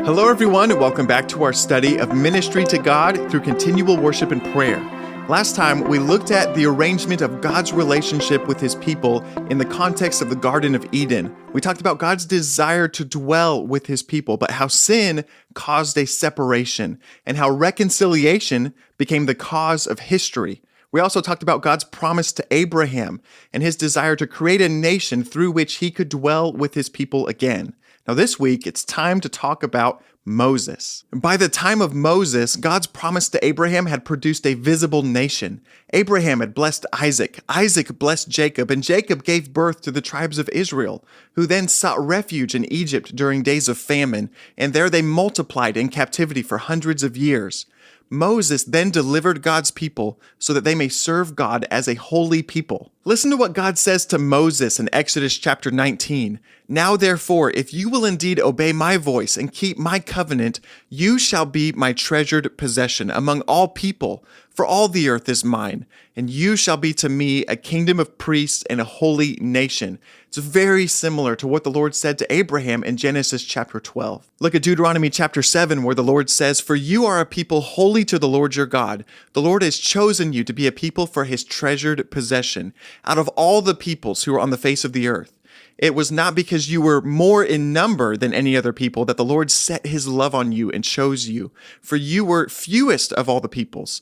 Hello, everyone, and welcome back to our study of ministry to God through continual worship and prayer. Last time, we looked at the arrangement of God's relationship with his people in the context of the Garden of Eden. We talked about God's desire to dwell with his people, but how sin caused a separation, and how reconciliation became the cause of history. We also talked about God's promise to Abraham and his desire to create a nation through which he could dwell with his people again. Now, this week, it's time to talk about Moses. By the time of Moses, God's promise to Abraham had produced a visible nation. Abraham had blessed Isaac, Isaac blessed Jacob, and Jacob gave birth to the tribes of Israel, who then sought refuge in Egypt during days of famine, and there they multiplied in captivity for hundreds of years. Moses then delivered God's people so that they may serve God as a holy people. Listen to what God says to Moses in Exodus chapter 19. Now therefore, if you will indeed obey my voice and keep my covenant, you shall be my treasured possession among all people, for all the earth is mine, and you shall be to me a kingdom of priests and a holy nation. It's very similar to what the Lord said to Abraham in Genesis chapter 12. Look at Deuteronomy chapter 7, where the Lord says, "For you are a people holy to the Lord your God. The Lord has chosen you to be a people for his treasured possession out of all the peoples who are on the face of the earth. It was not because you were more in number than any other people that the Lord set his love on you and chose you, for you were fewest of all the peoples.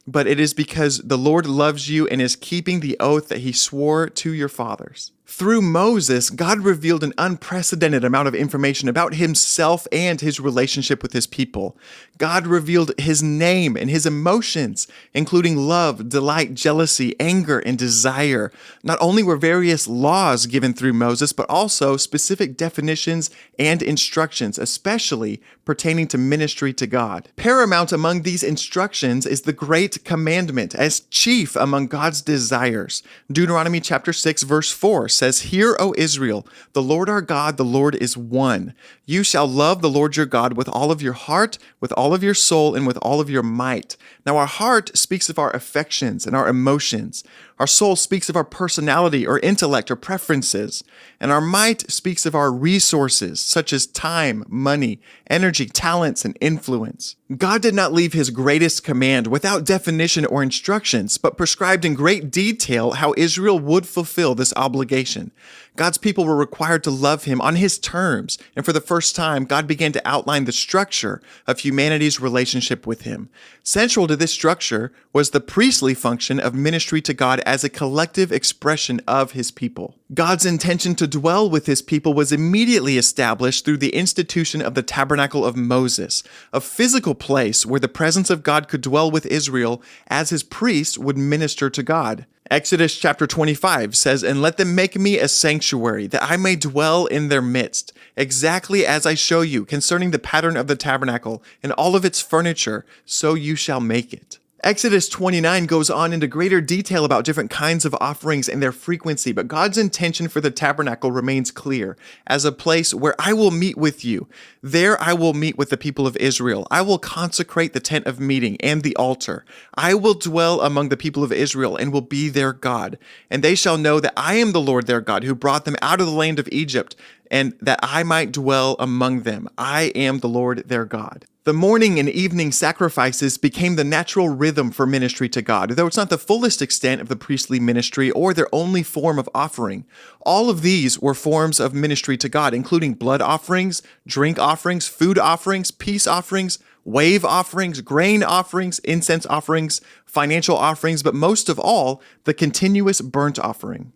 But it is because the Lord loves you and is keeping the oath that he swore to your fathers." Through Moses, God revealed an unprecedented amount of information about himself and his relationship with his people. God revealed his name and his emotions, including love, delight, jealousy, anger, and desire. Not only were various laws given through Moses, but also specific definitions and instructions, especially pertaining to ministry to God. Paramount among these instructions is the Great Commandment, as chief among God's desires. Deuteronomy chapter 6, verse 4 says, "Hear, O Israel, the Lord our God, the Lord is one. You shall love the Lord your God with all of your heart, with all of your soul, and with all of your might." Now, our heart speaks of our affections and our emotions. Our soul speaks of our personality or intellect or preferences. And our might speaks of our resources, such as time, money, energy, talents, and influence. God did not leave his greatest command without definition or instructions, but prescribed in great detail how Israel would fulfill this obligation. God's people were required to love him on his terms, and for the first time, God began to outline the structure of humanity's relationship with him. Central to this structure was the priestly function of ministry to God as a collective expression of his people. God's intention to dwell with his people was immediately established through the institution of the Tabernacle of Moses, a physical place where the presence of God could dwell with Israel as his priests would minister to God. Exodus chapter 25 says, "And let them make me a sanctuary, that I may dwell in their midst, exactly as I show you concerning the pattern of the tabernacle and all of its furniture, so you shall make it." Exodus 29 goes on into greater detail about different kinds of offerings and their frequency, but God's intention for the tabernacle remains clear, as a place where I will meet with you. There I will meet with the people of Israel. I will consecrate the tent of meeting and the altar. I will dwell among the people of Israel and will be their God. And they shall know that I am the Lord their God, who brought them out of the land of Egypt, and that I might dwell among them. I am the Lord their God. The morning and evening sacrifices became the natural rhythm for ministry to God, though it's not the fullest extent of the priestly ministry or their only form of offering. All of these were forms of ministry to God, including blood offerings, drink offerings, food offerings, peace offerings, wave offerings, grain offerings, incense offerings, financial offerings, but most of all, the continuous burnt offering.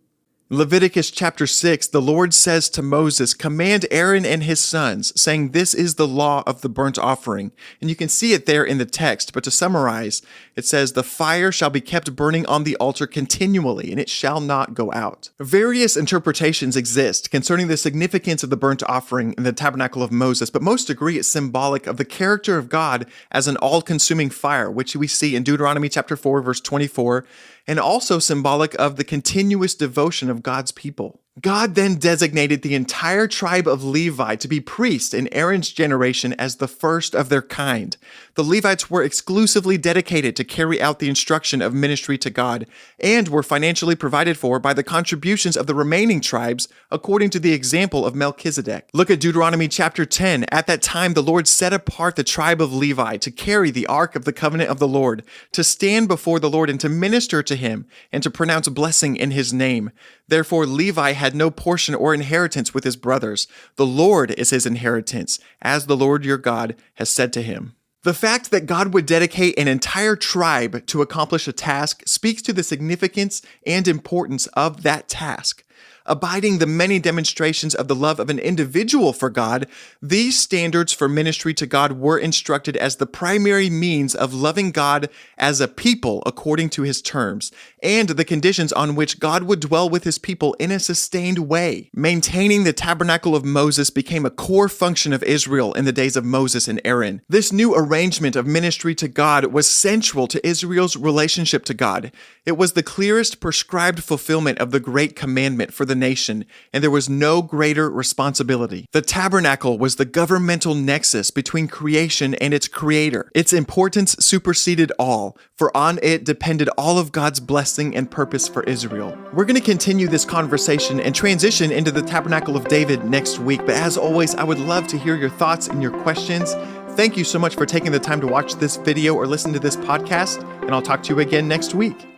Leviticus chapter 6, the Lord says to Moses, "Command Aaron and his sons, saying, this is the law of the burnt offering." And you can see it there in the text, but to summarize, it says, "The fire shall be kept burning on the altar continually, and it shall not go out." Various interpretations exist concerning the significance of the burnt offering in the tabernacle of Moses, but most agree it's symbolic of the character of God as an all-consuming fire, which we see in Deuteronomy chapter 4, verse 24, and also symbolic of the continuous devotion of God's people. God then designated the entire tribe of Levi to be priests in Aaron's generation as the first of their kind. The Levites were exclusively dedicated to carry out the instruction of ministry to God and were financially provided for by the contributions of the remaining tribes according to the example of Melchizedek. Look at Deuteronomy chapter 10. At that time, the Lord set apart the tribe of Levi to carry the ark of the covenant of the Lord, to stand before the Lord and to minister to him and to pronounce blessing in his name. Therefore, Levi had no portion or inheritance with his brothers. The Lord is his inheritance, as the Lord your God has said to him. The fact that God would dedicate an entire tribe to accomplish a task speaks to the significance and importance of that task. Abiding the many demonstrations of the love of an individual for God, these standards for ministry to God were instructed as the primary means of loving God as a people according to his terms, and the conditions on which God would dwell with his people in a sustained way. Maintaining the tabernacle of Moses became a core function of Israel in the days of Moses and Aaron. This new arrangement of ministry to God was central to Israel's relationship to God. It was the clearest prescribed fulfillment of the great commandment for the nation, and there was no greater responsibility. The tabernacle was the governmental nexus between creation and its creator. Its importance superseded all, for on it depended all of God's blessing and purpose for Israel. We're going to continue this conversation and transition into the Tabernacle of David next week, but as always, I would love to hear your thoughts and your questions. Thank you so much for taking the time to watch this video or listen to this podcast, and I'll talk to you again next week.